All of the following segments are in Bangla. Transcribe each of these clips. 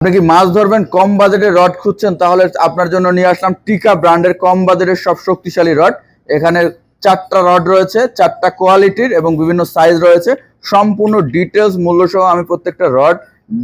আপনি কি মাছ ধরবেন, কম বাজেটের রড খুঁজছেন, তাহলে আপনার জন্য নিয়ে আসলাম টিকা ব্র্যান্ডের কম বাজেটের সব শক্তিশালী রড। এখানে 4টা রড রয়েছে, 4টা কোয়ালিটির এবং বিভিন্ন সাইজ রয়েছে। সম্পূর্ণ ডিটেলস মূল্য সহ আমি প্রত্যেকটা রড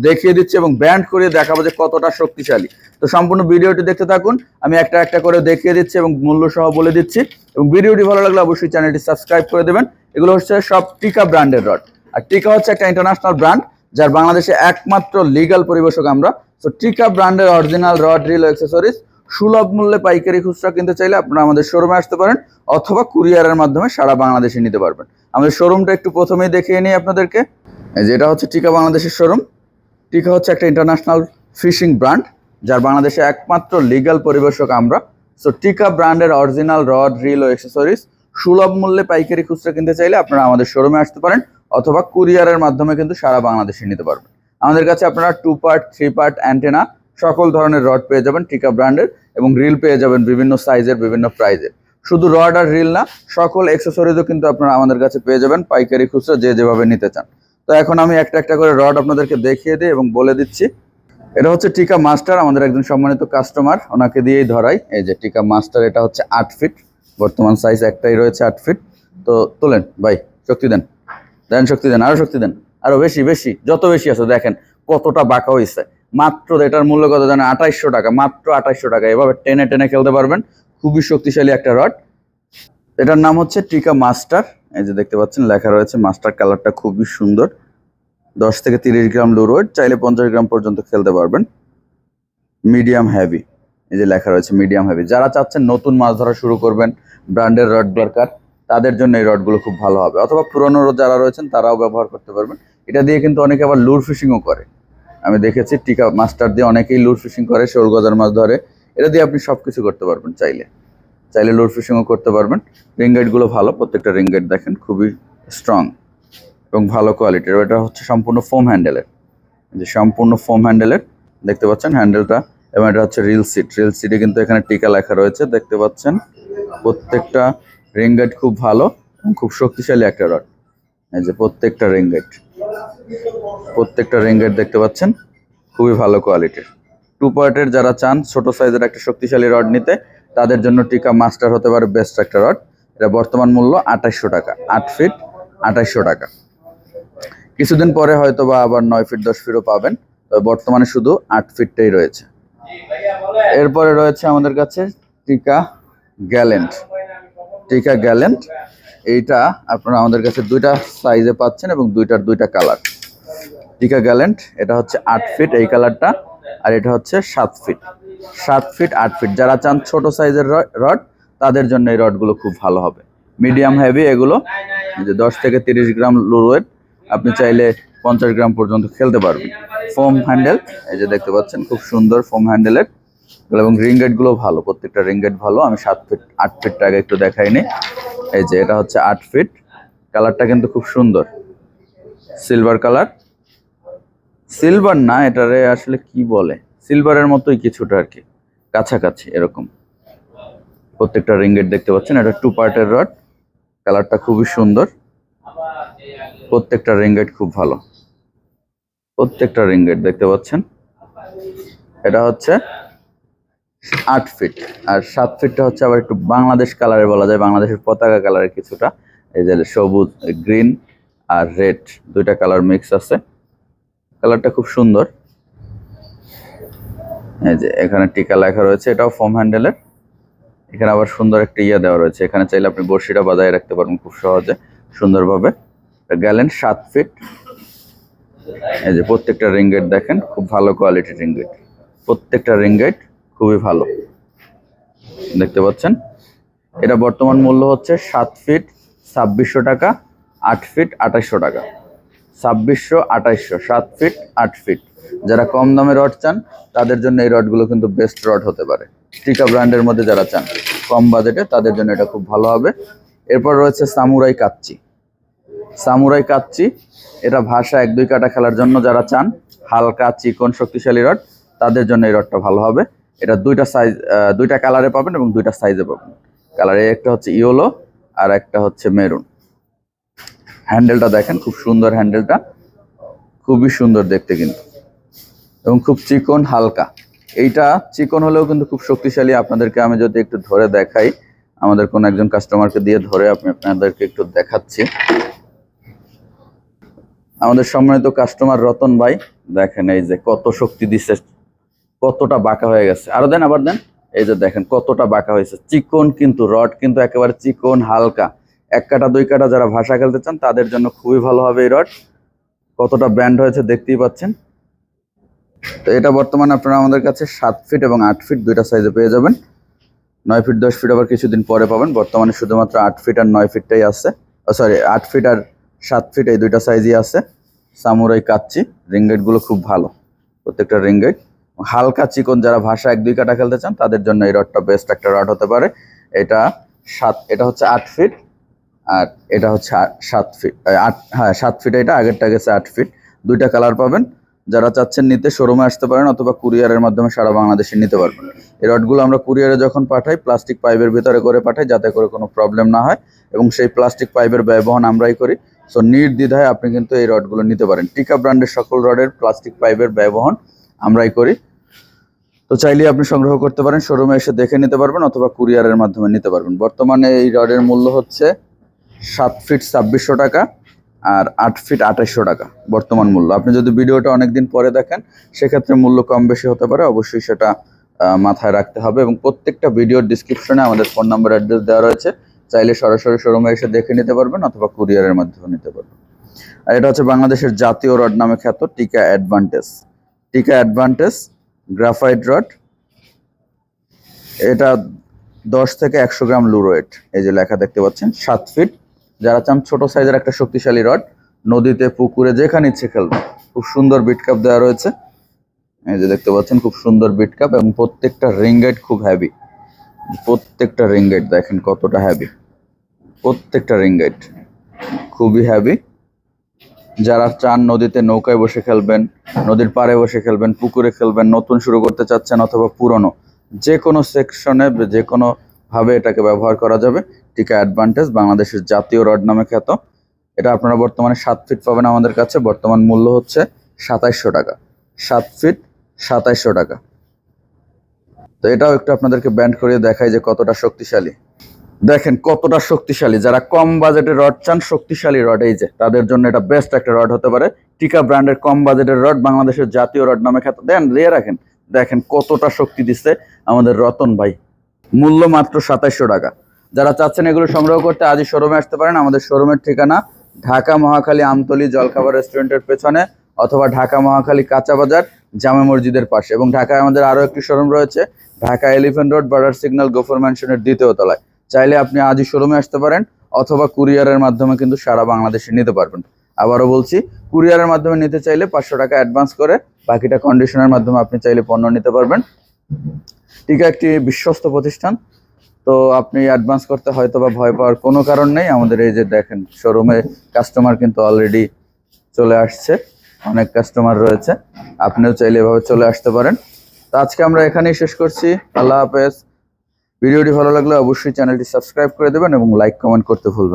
দেখিয়ে দিচ্ছি এবং ব্যান্ড করে দেখাবো যে কতটা শক্তিশালী। তো সম্পূর্ণ ভিডিওটি দেখতে থাকুন, আমি একটা একটা করে দেখিয়ে দিচ্ছি এবং মূল্য সহ বলে দিচ্ছি। এবং ভিডিওটি ভালো লাগলে অবশ্যই চ্যানেলটি সাবস্ক্রাইব করে দেবেন। এগুলো হচ্ছে সব টিকা ব্র্যান্ডের রড, আর টিকা হচ্ছে একটা ইন্টারন্যাশনাল ব্র্যান্ড, যার বাংলাদেশে একমাত্র লিগ্যাল পরিবেশক আমরা। তো টিকা ব্র্যান্ডের অরিজিনাল রড, রিল ও অ্যাক্সেসরিজ সুলভ মূল্যে পাইকারি খুচরা কিনতে চাইলে আপনারা আমাদের শোরুমে আসতে পারেন, অথবা কুরিয়ারের মাধ্যমে সারা বাংলাদেশে নিতে পারবেন। আমাদের শোরুমটা একটু প্রথমেই দেখিয়ে নিই আপনাদেরকে। যেটা হচ্ছে টিকা বাংলাদেশের শোরুম। টিকা হচ্ছে একটা ইন্টারন্যাশনাল ফিশিং ব্র্যান্ড, যার বাংলাদেশে একমাত্র লিগ্যাল পরিবেশক আমরা। সো টিকা ব্র্যান্ডের অরিজিনাল রড, রিল ও অ্যাক্সেসরিজ সুলভ মূল্যে পাইকারি খুচরা কিনতে চাইলে আপনারা আমাদের শোরুমে আসতে পারেন, অথবা কুরিয়ারের মাধ্যমে কিন্তু সারা বাংলাদেশে নিতে পারবেন। আমাদের কাছে আপনারা 2 পার্ট, 3 পার্ট অ্যান্টেনা সকল ধরনের রড পেয়ে যাবেন টিকা ব্র্যান্ডের, এবং রিল পেয়ে যাবেন বিভিন্ন সাইজের, বিভিন্ন প্রাইজের। শুধু রড আর রিল না, সকল অ্যাক্সেসরিজও কিন্তু আপনারা আমাদের কাছে পেয়ে যাবেন পাইকারি খুচরা যে যেভাবে নিতে চান। তো এখন আমি একটা একটা করে রড আপনাদেরকে দেখিয়ে দিই এবং বলে দিচ্ছি। এটা হচ্ছে টিকা মাস্টার, আমাদের একজন সম্মানিত কাস্টমার, ওনাকে দিয়েই ধরাই। এই যে টিকা মাস্টার, এটা হচ্ছে 8 ফিট, বর্তমান সাইজ একটাই রয়েছে 8 ফিট। তো তোলেন ভাই, শক্তি দেন, দেন শক্তি দেন, আরো শক্তি দেন, আরো বেশি বেশি, যত বেশি আছে। দেখেন কতটা বাঁকা হয়েছে। মাত্র এটার মূল্য কত জানেন? 2800 টাকা, মাত্র 2800 টাকা। এভাবে টেনে টেনে খেলতে পারবেন, খুবই শক্তিশালী একটা রড। এটার নাম হচ্ছে টিকা মাস্টার। এই যে দেখতে পাচ্ছেন লেখা রয়েছে মাস্টার, কালারটা খুবই সুন্দর। 10 থেকে 30 গ্রাম লুর ওয়েট, চাইলে 50 গ্রাম পর্যন্ত খেলতে পারবেন। মিডিয়াম হেভি, এই যে লেখা রয়েছে মিডিয়াম হেভি। যারা চাচ্ছেন নতুন মাছ ধরা শুরু করবেন, ব্র্যান্ডের রড দরকার, তাদের জন্য এই রডগুলো খুব ভালো হবে। অথবা পুরনো যারা রয়েছেন তারাও ব্যবহার করতে পারবেন। এটা দিয়ে কিন্তু অনেকে আবার লুর ফিশিংও করে। আমি দেখেছি টিকা মাস্টার দিয়ে অনেকেই লুর ফিশিং করে, শোল গজার মাছ ধরে। এটা দিয়ে আপনি সব কিছু করতে পারবেন, চাইলে চাইলে লুর ফিশিংও করতে পারবেন। রিংগাইটগুলো ভালো, প্রত্যেকটা রিংগাইট দেখেন খুবই স্ট্রং এবং ভালো কোয়ালিটির। এটা হচ্ছে সম্পূর্ণ ফোম হ্যান্ডেলের, যে সম্পূর্ণ ফোম হ্যান্ডেলের, দেখতে পাচ্ছেন হ্যান্ডেলটা। এবং এটা হচ্ছে রিল সিট, রিল সিটে কিন্তু এখানে টিকা লেখা রয়েছে, দেখতে পাচ্ছেন। প্রত্যেকটা রিংগাইট খুব ভালো এবং খুব শক্তিশালী একটা রড। এই যে প্রত্যেকটা রিংগাইট, প্রত্যেকটা রিংগাইট দেখতে পাচ্ছেন খুবই ভালো কোয়ালিটির। 2 পার্টের যারা চান ছোট সাইজের একটা শক্তিশালী রড নিতে, তাদের জন্য টিকা মাস্টার হতে পারে বেস্ট একটা রড। এটা বর্তমান মূল্য 2800 টাকা, 8 ফিট 2800 টাকা। কিছুদিন পরে হয়তো বা আবার 9 ফিট 10 ফিটও পাবেন, তবে বর্তমানে শুধু 8 ফিটটাই রয়েছে। এরপরে রয়েছে আমাদের কাছে টিকা গ্যালেন্ট। টিকা গ্যালেন্ট, এইটা আপনারা আমাদের কাছে 2টা সাইজে পাচ্ছেন এবং 2টার 2টা কালার। টিকা গ্যালেন্ট, এটা হচ্ছে 8 ফিট এই কালারটা, আর এটা হচ্ছে 7 ফিট। 7 ফিট 8 ফিট যারা চান ছোট সাইজের রড, তাদের জন্য এই রডগুলো খুব ভালো হবে। মিডিয়াম হেভি এগুলো, যে 10 থেকে 30 গ্রাম লুর ওয়েট, আপনি চাইলে 50 গ্রাম পর্যন্ত খেলতে পারবেন। ফোম হ্যান্ডেল, এই যে দেখতে পাচ্ছেন খুব সুন্দর ফোম হ্যান্ডেলের, এবং রিংগেটগুলো ভালো, প্রত্যেকটা রিংগেট ভালো। আমি 7 ফিট 8 ফিটটা আগে একটু দেখাইনি। এই যে এটা হচ্ছে 8 ফিট, কালারটা কিন্তু খুব সুন্দর, সিলভার কালার। সিলভার না, এটারে আসলে কি বলে, সিলভারের মতোই কিছুটা আর কি, কাছাকাছি এরকম। প্রত্যেকটা রিংগেট দেখতে পাচ্ছেন, এটা 2 পার্টের রড, কালারটা খুবই সুন্দর। প্রত্যেকটা রিংগেট খুব ভালো, প্রত্যেকটা রিংগেট দেখতে পাচ্ছেন। এটা হচ্ছে 8 ফিট, আর 7 ফিটটা হচ্ছে আবার একটু বাংলাদেশ কালারে বলা যায়, বাংলাদেশের পতাকা কালারের কিছুটা। এই যে সবুজ, গ্রিন আর রেড, 2টা কালার মিক্স আছে, কালারটা খুব সুন্দর। এই যে এখানে টিকা লেখা রয়েছে, এটাও ফোম হ্যান্ডেলের। এখানে আবার সুন্দর একটা ইয়া দেওয়া রয়েছে, এখানে চাইলে আপনি বড়শিটা বাজায় রাখতে পারবেন খুব সহজে, সুন্দরভাবে। গ্যালেন 7 ফিট। এই যে প্রত্যেকটা রিংগেট দেখেন, খুব ভালো কোয়ালিটির রিংগেট, প্রত্যেকটা রিংগেট খুবই ভালো, দেখতে পাচ্ছেন। এটা বর্তমান মূল্য হচ্ছে 7 ফিট 2600 টাকা, 8 ফিট 2800 টাকা। 2600 2800, 7 ফিট 8 ফিট। যারা কম দামে রড চান, তাদের জন্য এই রডগুলো কিন্তু বেস্ট রড হতে পারে। টিকা ব্র্যান্ডের মধ্যে যারা চান কম বাজেটে, তাদের জন্য এটা খুব ভালো হবে। এরপর রয়েছে সামুরাই কাচ্চি। সামুরাই কাচ্চি, এটা ভাষা 1-2 কাটা খেলার জন্য যারা চান হালকা চিকন শক্তিশালী রড, তাদের জন্য এই রডটা ভালো হবে। এটা 2টা সাইজ, 2টা কালারে পাবেন এবং 2টা সাইজে পাবেন। কালারে একটা হচ্ছে ইয়েলো আর একটা হচ্ছে মেরুন। হ্যান্ডেলটা দেখেন খুব সুন্দর, হ্যান্ডেলটা খুবই সুন্দর দেখতে কিন্তু। এবং খুব চিকন হালকা। এইটা চিকন হলেও কিন্তু খুব শক্তিশালী। আপনাদেরকে আমি যদি একটু ধরে দেখাই, আমাদের কোন একজন কাস্টমারকে দিয়ে ধরে আপনাদেরকে একটু দেখাচ্ছি। আমাদের সম্মানিত কাস্টমার রতন ভাই, দেখেন এই যে কত শক্তি দিচ্ছে, কতটা বাঁকা হয়ে গেছে। আরো দেন, আবার দেন। এই যে দেখেন কতটা বাঁকা হয়েছে, চিকন কিন্তু রড কিন্তু একেবারে চিকন হালকা। 1 কাটা 2 কাটা যারা ভাষা খেলতে চান তাদের জন্য খুবই ভালো হবে এই রড। কতটা ব্যান্ড হয়েছে দেখতেই পাচ্ছেন। তো এটা বর্তমানে আপনারা আমাদের কাছে 7 ফিট এবং 8 ফিট দুইটা সাইজে পেয়ে যাবেন। 9 ফিট 10 ফিট আবার কিছুদিন পরে পাবেন। বর্তমানে শুধুমাত্র 8 ফিট আর 9 ফিটটাই আছে। সরি, 8 ফিট আর 7 ফিট এই দুইটা সাইজই আছে। সামুরাই কাচ্চি রিংগেটগুলো খুব ভালো, প্রত্যেকটা রিংগেট হালকা চিকন। যারা ভাষা 1 2 কাটা খেলতে চান তাদের জন্য এই রডটা বেস্ট একটা রড হতে পারে। এটা হচ্ছে 8 ফিট আর এটা হচ্ছে 7 ফিট। 7 ফিট। এটা আগেরটা গেছে 8 ফিট। দুইটা কালার পাবেন। যারা চাচ্ছেন নিতে শোরুমে আসতে পারেন অথবা কুরিয়ারের মাধ্যমে সারা বাংলাদেশে নিতে পারবেন। এই রডগুলো আমরা কুরিয়ারে যখন পাঠাই প্লাস্টিক পাইপের ভিতরে করে পাঠাই, যাতে করে কোনো প্রবলেম না হয়, এবং সেই প্লাস্টিক পাইপের ব্যবহার আমরাই করি। সো নির্দ্বিধায় আপনি কিন্তু এই রডগুলো নিতে পারেন। টিকা ব্র্যান্ডের সকল রডের প্লাস্টিক পাইপের ব্যবহার আমরাই করি। তো চাইলে আপনি সংগ্রহ করতে পারেন, শোরুমে এসে দেখে নিতে পারবেন অথবা কুরিয়ারের মাধ্যমে নিতে পারবেন। বর্তমানে এই রডের মূল্য হচ্ছে 7 ফিট 2600 টাকা আর 8 ফিট 2800 টাকা বর্তমান মূল্য। আপনি যদি ভিডিওটা অনেকদিন পরে দেখেন সেক্ষেত্রে মূল্য কম বেশি হতে পারে, অবশ্যই সেটা মাথায় রাখতে হবে। এবং প্রত্যেকটা ভিডিওর ডিসক্রিপশনে আমাদের ফোন নাম্বার, অ্যাড্রেস দেওয়া রয়েছে। চাইলে সরাসরি শোরুমে এসে দেখে নিতে পারবেন অথবা কুরিয়ারের মাধ্যমে নিতে পারবেন। আর এটা হচ্ছে বাংলাদেশের জাতীয় রড নামে খ্যাত টিকা অ্যাডভান্টেজ। টিকা অ্যাডভান্টেজ গ্রাফাইট রড। এটা 10 থেকে 100 গ্রাম লুর ওয়েট। এই যে লেখা দেখতে পাচ্ছেন, 7 ফিট। যারা চান ছোট সাইজের একটা শক্তিশালী রড, নদীতে পুকুরে যেখানে ইচ্ছে খেলবেন। খুব সুন্দর বিট কাপ দেওয়া রয়েছে। এই যে দেখতে পাচ্ছেন খুব সুন্দর বিট কাপ, এবং প্রত্যেকটা রিং গাইড খুব হেভি। প্রত্যেকটা রিং গাইড দেখেন কতটা হেভি, প্রত্যেকটা রিং গাইড খুবই হেভি। যারা চান নদীতে নৌকায় বসে খেলবেন, নদীর পাড়ে বসে খেলবেন, পুকুরে খেলবেন, নতুন শুরু করতে চাচ্ছেন অথবা পুরনো, যে কোনো সেকশনে যে কোনো ভাবে এটাকে ব্যবহার করা যাবে। টিকা অ্যাডভান্টেজ বাংলাদেশের জাতীয় রড নামে খ্যাত। এটা আপনারা বর্তমানে 7 ফিট পাবেন আমাদের কাছে। বর্তমান মূল্য হচ্ছে 2700 টাকা। 7 ফিট 2700 টাকা। তো এটাও একটু আপনাদেরকে ব্যান্ড করিয়ে দেখাই যে কতটা শক্তিশালী। দেখেন কতটা শক্তিশালী। যারা কম বাজেটে রড চান, শক্তিশালী রড, এই যে তাদের জন্য এটা বেস্ট একটা রড হতে পারে। টিকা ব্র্যান্ডের কম বাজেটের রড, বাংলাদেশের জাতীয় রড নামে খ্যাত। দিয়ে রাখেন, দেখেন কতটা শক্তি দিচ্ছে আমাদের রতন ভাই। মূল্য মাত্র 2700 টাকা। যারা চাচ্ছেন এগুলো সংগ্রহ করতে আজই শোরুমে আসতে পারেন। আমাদের শোরুমের ঠিকানা ঢাকা মহাখালী আমতলী জলখাবার রেস্টুরেন্টের পেছনে, অথবা ঢাকা মহাখালী কাঁচা বাজার জামে মসজিদের পাশে। এবং ঢাকায় আমাদের আরও একটি শোরুম রয়েছে, Dhaka elephant road border signal গোফর ম্যানশনের 2য় তলায়। চাইলে আপনি আজই শোরুমে আসতে পারেন অথবা কুরিয়ারের মাধ্যমে কিন্তু সারা বাংলাদেশে নিতে পারবেন। আবারও বলছি, কুরিয়ারের মাধ্যমে নিতে চাইলে 500 টাকা অ্যাডভান্স করে বাকিটা কন্ডিশনের মাধ্যমে আপনি চাইলে পণ্য নিতে পারবেন। টিকা একটি বিশ্বস্ত প্রতিষ্ঠান, তো আপনি অ্যাডভান্স করতে হয়তো বা ভয় পাওয়ার কোনো কারণ নেই। আমাদের এই যে দেখেন শোরুমে কাস্টমার কিন্তু অলরেডি চলে আসছে, অনেক কাস্টমার রয়েছে। আপনিও চাইলে এভাবে চলে আসতে পারেন। তো আজকে আমরা এখানেই শেষ করছি। আল্লাহ হাফেজ। ভিডিওটি ভালো লাগলে অবশ্যই চ্যানেলটি সাবস্ক্রাইব করে দেবেন এবং লাইক কমেন্ট করতে ভুলবেন না।